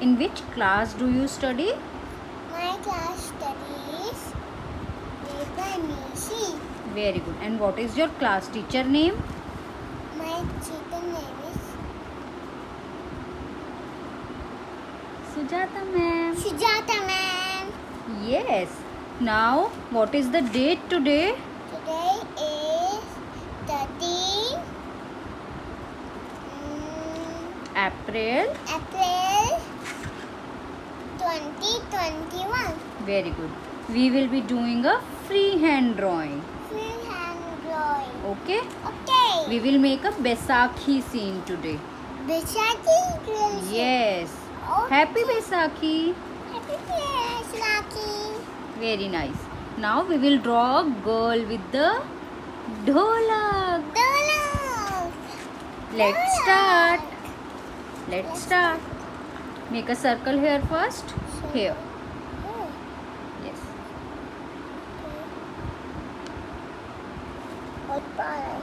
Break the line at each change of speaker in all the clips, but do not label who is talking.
In which class do you study?
My class studies Lebanese.
Very good. And what is your class teacher name?
My teacher name is
Sujata ma'am.
Sujata ma'am.
Yes. Now, what is the date today?
Today is 13
April.
April 2021.
Very good. We will be doing a freehand drawing.
Freehand drawing.
Okay?
Okay.
We will make a Baisakhi scene today.
Baisakhi girls.
Yes.
Okay.
Happy Baisakhi.
Happy Baisakhi.
Very nice. Now we will draw a girl with the dholak.
Dolak.
Let's start. Let's start. Make a circle here first. Here.
Oh.
Yes.
और पाला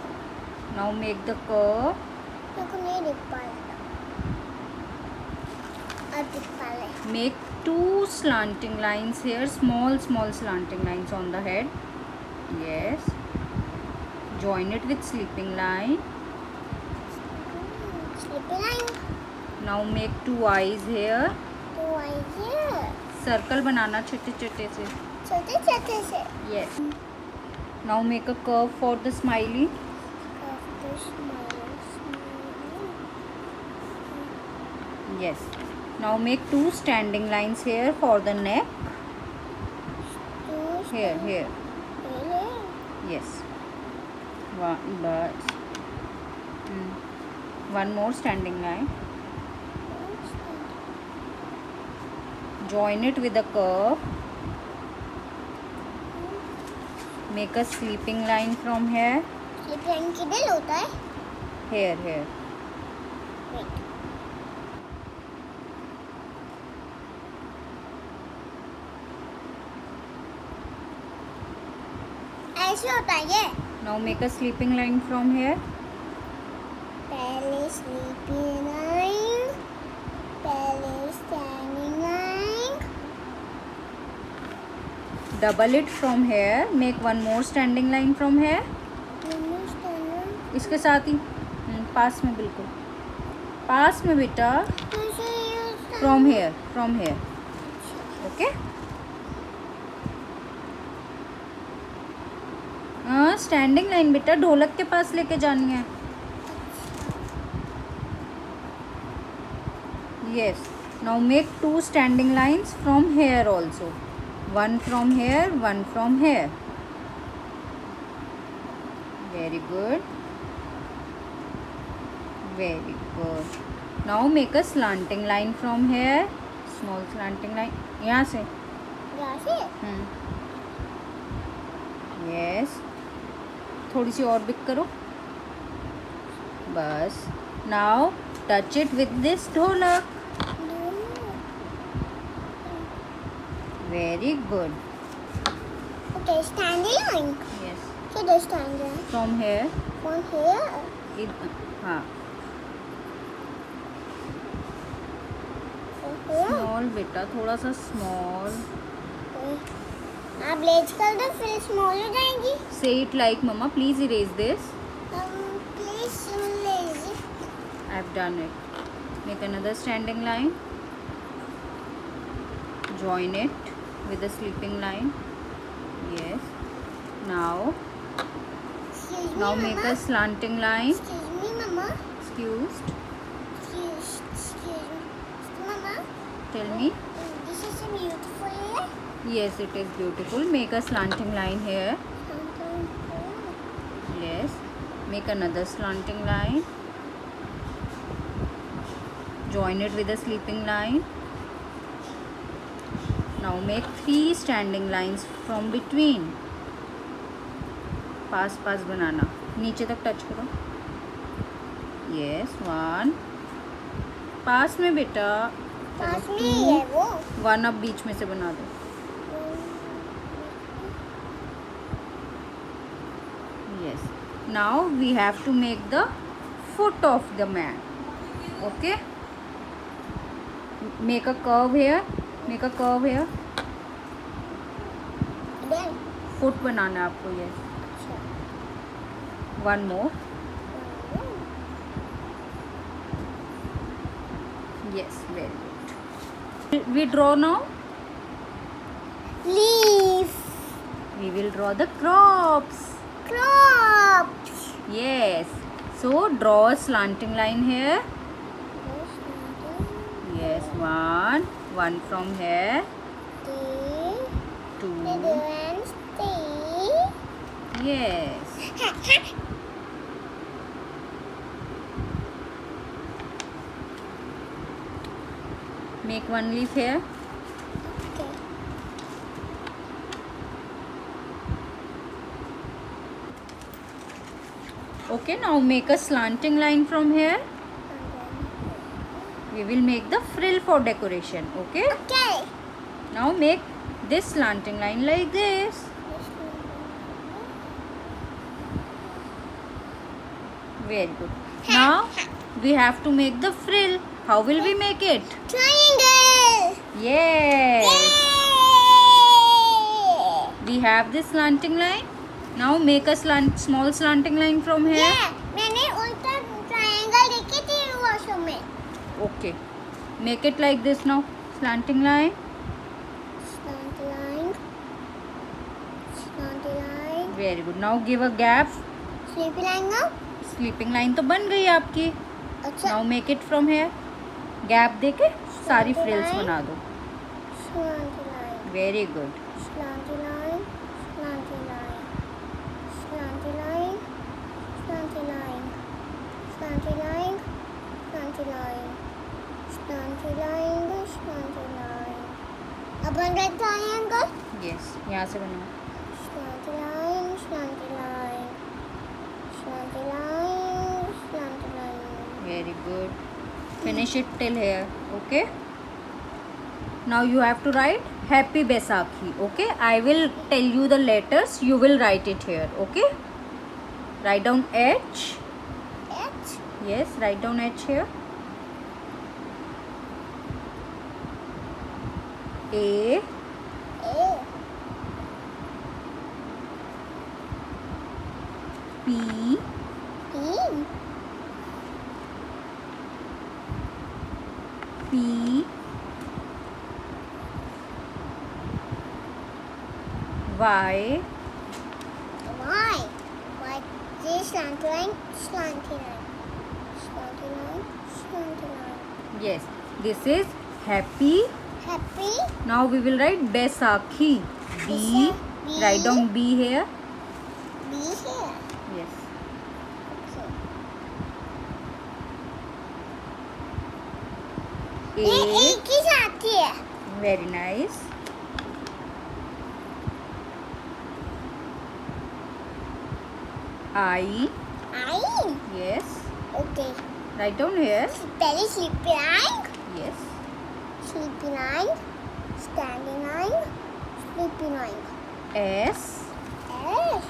Now make the curve.
मेरे को नहीं दिख पा रहा अब दिख पा रहा है
Make two slanting lines here. Small slanting lines on the head. Yes. Join it with sleeping line.
Sleeping line
Now make two eyes here.
तो आइए
Circle बनाना छोटे छोटे से.
छोटे छोटे से
Yes. Now make a curve for the smiley. Yes. Now make two standing lines here for the neck. Here. Yes. One more standing line. Join it with a curve. Make a sleeping line from here.
Sleeping line किधर होता है
Here.
Wait ऐसे होता है ये
Now make a sleeping line from here.
पहले sleeping line पहले standing line
Double it from here. Make one more standing line from here. इसके साथ ही पास में बिल्कुल पास में बेटा. From here. Okay. हाँ स्टैंडिंग लाइन बेटा ढोलक के पास लेके जानी है. Yes. Now make two standing lines from here also. One from here, one from here. Very good. Very good. Now make a slanting line from here. Small slanting line. यहाँ से.
यहाँ से
Yes. थोड़ी सी और बिक करो. बस. Now touch it with this ढोलक. Very good.
Okay, standing line.
Yes.
So the standing line.
From here.
One here.
हाँ.
Here.
Small बेटा थोड़ा सा small.
आप लेज कर दो फिर स्मॉल हो जाएंगी
Say it like mama. Please erase this.
Please लेज
I've done it. Make another standing line. Join it with a sleeping line. Yes. Now
excuse me
now make
mama
a slanting line.
Excuse me mama
Excused.
Excuse mama
Tell me.
This is beautiful है
Yes, it is beautiful. Make a slanting line here. Yes. Make another slanting line. Join it with a sleeping line. Now make three standing lines from between. पास बनाना. नीचे तक touch करो. Yes, one. पास में बेटा.
पास में ही है वो
one अब बीच में से बना दो. Yes. Now we have to make the foot of the man. Okay. Make a curve here. Make a curve here.
Then.
Foot बनाना है आपको. Yes.
अच्छा.
One more. Yes, very good. We draw now.
Leaf.
We will draw the crops.
Crops.
Yes. So draw a slanting line here. Yes, one from here. Two. Yes. Make one leaf here.
Okay.
Okay, now make a slanting line from here. We will make the frill for decoration. Okay.
Okay.
Now make this slanting line like this. Very good. Now we have to make the frill. How will we make it?
Triangle.
Yes.
Yay!
We have this slanting line. Now make a small slanting line from here.
Yeah, मैंने उल्टा triangle देखी थी washroom में.
Okay. Make it like this now. Slanting line.
Slant line. Slant line.
Very good. Now give a gap.
Sleepy line now.
Sleeping line तो बन गई आपकी.
अच्छा.
Now make it from here. Gap देके सारी frills बना दो.
Slant line.
Very good.
Slant line. Slant line. Slant line. Slant line. Slant line. Slant line. Slant line. Slant line. अब बन गया triangle.
Yes. यहाँ से बनाओ.
Slant line. Slant line. Slant line. Slant line.
Very good. Finish it till here. Okay. Now you have to write Happy Baisakhi. Okay. I will tell you the letters. You will write it here. Okay. Write down H.
H.
Yes. Write down H here. A.
A.
P.
P.
P. Y.
Why? Why this slant line, slant line, slant line, slant line.
Yes. This is Happy.
Happy.
Now we will write Baisakhi. B.
B.
Write down B here.
B here.
Yes.
Okay. ये
A.
एक ही साथ ही है.
Very nice. I.
I.
Yes.
Okay.
Write down here.
पहले sleepy line,
Yes.
sleepy line, standing line, sleepy line.
S.
S.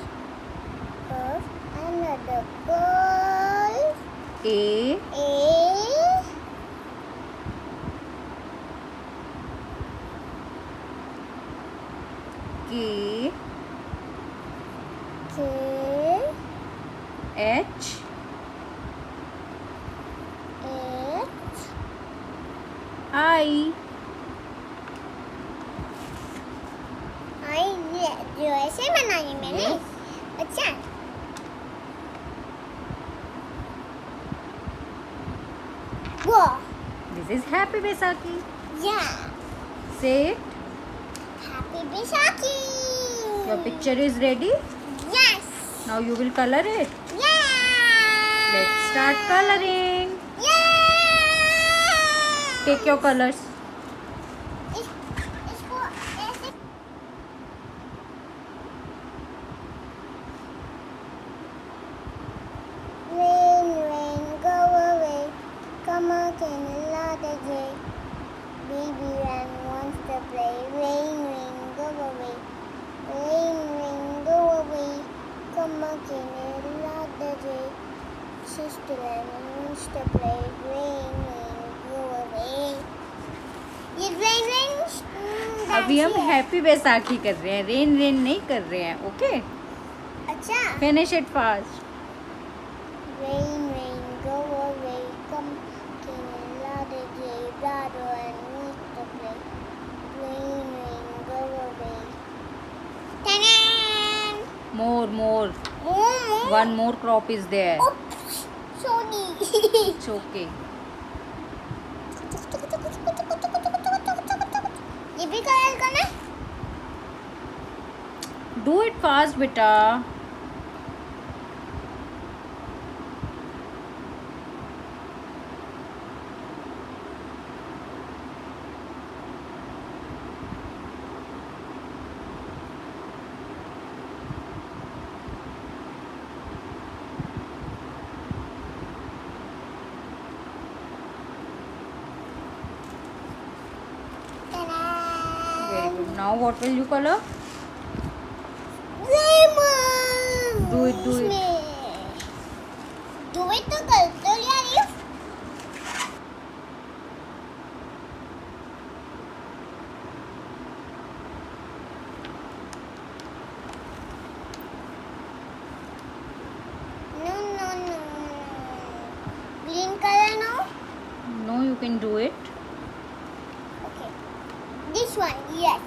Of another girl.
A.
A.
K.
K.
H.
H.
I.
आई जो ऐसे बनाई मैंने.
Yes.
अच्छा. वो.
This is Happy Baisakhi.
Yeah.
Say it.
Happy Baisakhi.
Your picture is ready.
Yes.
Now you will color it.
Yeah.
Let's start coloring.
Yeah.
Take your colors.
इसको ऐसे. Rain, rain, go away. Come again another day. Baby Ran wants to play. Rain, rain, go away. Rain, rain, go away. Come again another day. Sister Ran wants to play. Rain, rain, go away. ये rain rain
अभी हम happy Baisakhi कर रहे हैं, rain rain नहीं कर रहे हैं. ओके,
अच्छा.
Finish it fast.
Rain, rain, go away. Come, can another day. Brother and Mr. Play. Rain, rain, go away. Ta-da!
More.
More.
One more crop is there.
Oops, sorry.
It's okay.
ये भी colour का ना?
Do it fast, beta. Very good. Now what will you color?
Lemon.
Do it.
Do it तो कर तो लिया रही हूँ. No. Green color now.
No, you can do it.
Okay. This one, yes.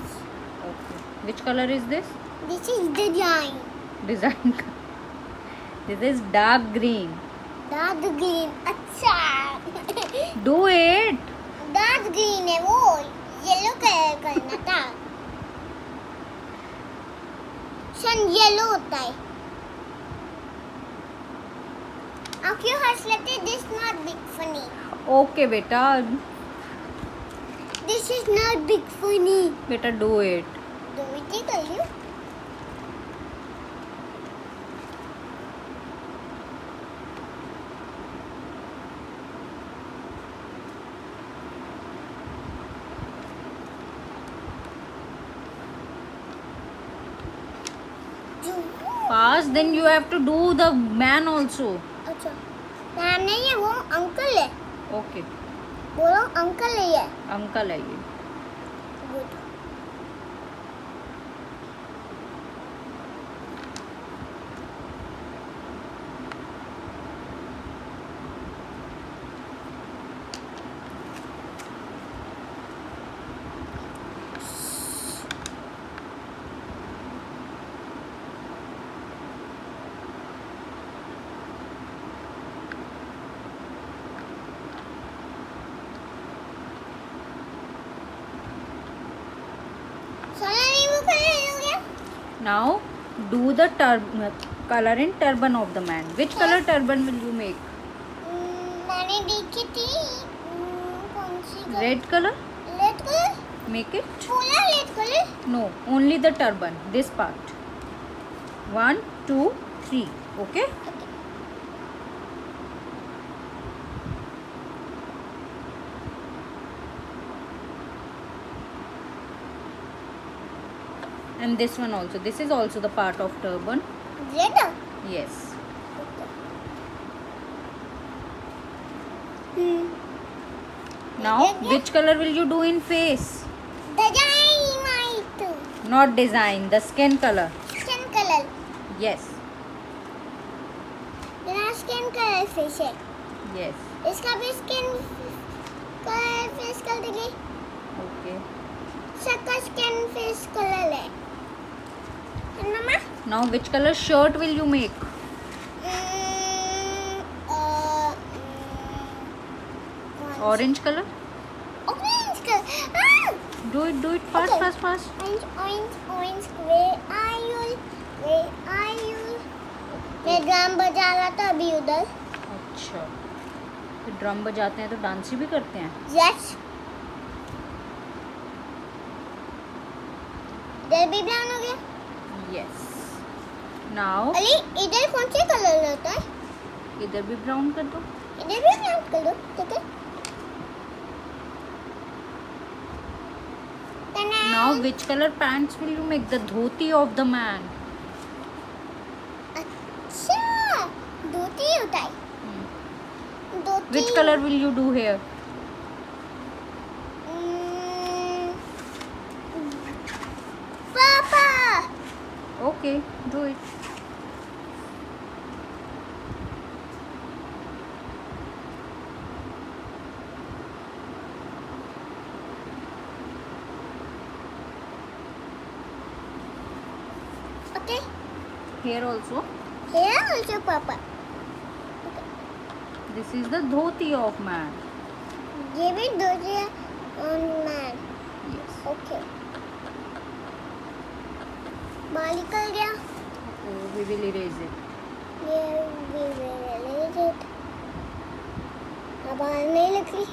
Okay. Which color is this?
This is design.
Design. This is dark green.
Dark green. अच्छा.
Do it.
Dark green है वो. Yellow colour करना था. सन yellow होता है. आप क्यों हंस लेते? This not big funny.
Okay, beta.
This is not big funny.
Beta, do it.
Do it ही कर लियो.
Fast. Then you have to do the man also.
अच्छा. मैम नहीं है वो अंकल है.
Okay.
बोलो अंकल है ये.
अंकल है ये.
Good.
Now do the color in turban of the man. Which color turban will you make?
मैंने देखी थी. कौन सी?
Red color?
Red color?
Make it.
बोला red color?
No, only the turban. This part. 1, 2, 3. Okay? And this one also. This is also the part of turban.
Red?
Yes. Now, which color will you do in face?
Design white.
Not design, the skin color.
Skin color.
Yes.
मेरा skin color fish है.
Yes.
इसका भी skin color fish कर देंगे.
Okay.
सबका skin fish color है. है ना माँ?
Now, which color shirt will you make? Orange color?
Orange color. Ah!
Do it fast,
Okay.
fast.
Orange. Where are you? मैं ड्रम बजा रहा था अभी उधर.
अच्छा. फिर ड्रम बजाते हैं तो डांस भी करते हैं.
Yes. इधर भी ब्राउन हो गया.
Yes. Now,
अली इधर कौन से कलर होता है?
इधर भी ब्राउन कर दो.
इधर भी ब्राउन कर दो. ठीक है.
Now, which color pants will you make? The dhoti of the man.
अच्छा धोती होता है. धोती.
Which color will you do here?
पापा
Okay, do it.
okay
Here also.
here also papa
This is the dhoti of man.
give it dhoti on man
Yes.
okay बाल निकल गया
Oh, we will erase it.
ये भी अब बाल नहीं निकली